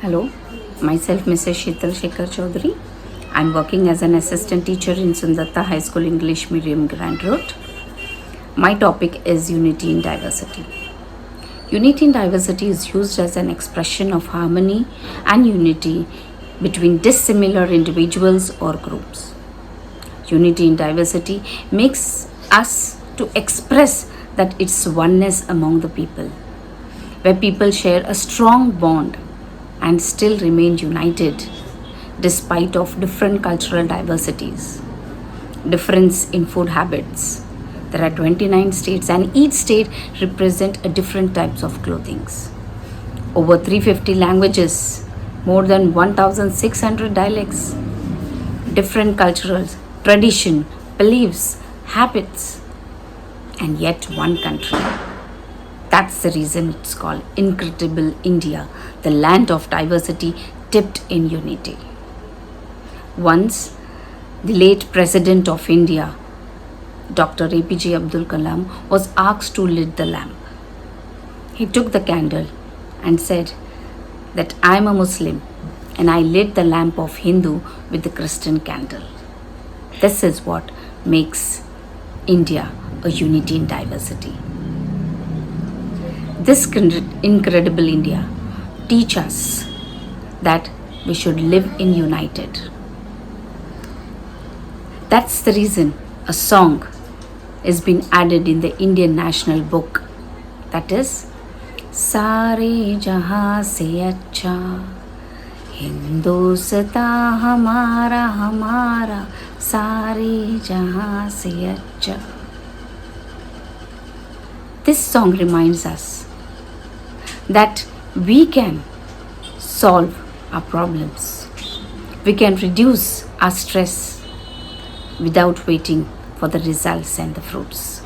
Hello, myself Mrs. Sheetal Shekhar Chaudhary. I'm working as an assistant teacher in Sundatta High School English Medium Grand Road. My topic is unity in diversity. Unity in diversity is used as an expression of harmony and unity between dissimilar individuals or groups. Unity in diversity makes us to express that it's oneness among the people, where people share a strong bond and still remain united despite of different cultural diversities, difference in food habits. There are 29 states and each state represent a different types of clothing. Over 350 languages, more than 1600 dialects, different cultural tradition, beliefs, habits, and yet one country. That's the reason it's called Incredible India, the land of diversity tipped in unity. Once, the late President of India, Dr. APJ Abdul Kalam, was asked to lit the lamp. He took the candle and said that I am a Muslim and I lit the lamp of Hindu with the Christian candle. This is what makes India a unity in diversity. This incredible India teach us that we should live in united. That's the reason a song is been added in the Indian National Book. That is, Sare Jahan se अच्छा हिंदुस्तान हमारा हमारा सारे जहां से अच्छा. This song reminds us that we can solve our problems. We can reduce our stress without waiting for the results and the fruits.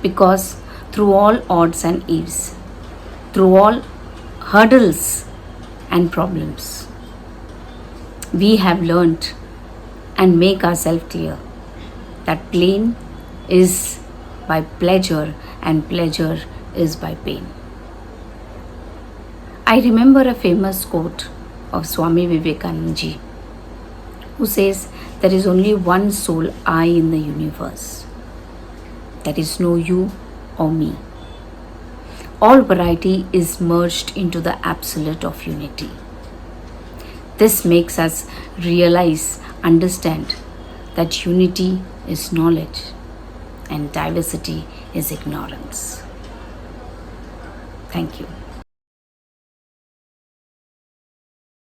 Because through all odds and eves, through all hurdles and problems, we have learnt and make ourselves clear that pain is by pleasure and pleasure is by pain. I remember a famous quote of Swami Vivekananda ji, who says, there is only one soul I in the universe. There is no you or me. All variety is merged into the absolute of unity. This makes us realize, understand that unity is knowledge and diversity is ignorance. Thank you.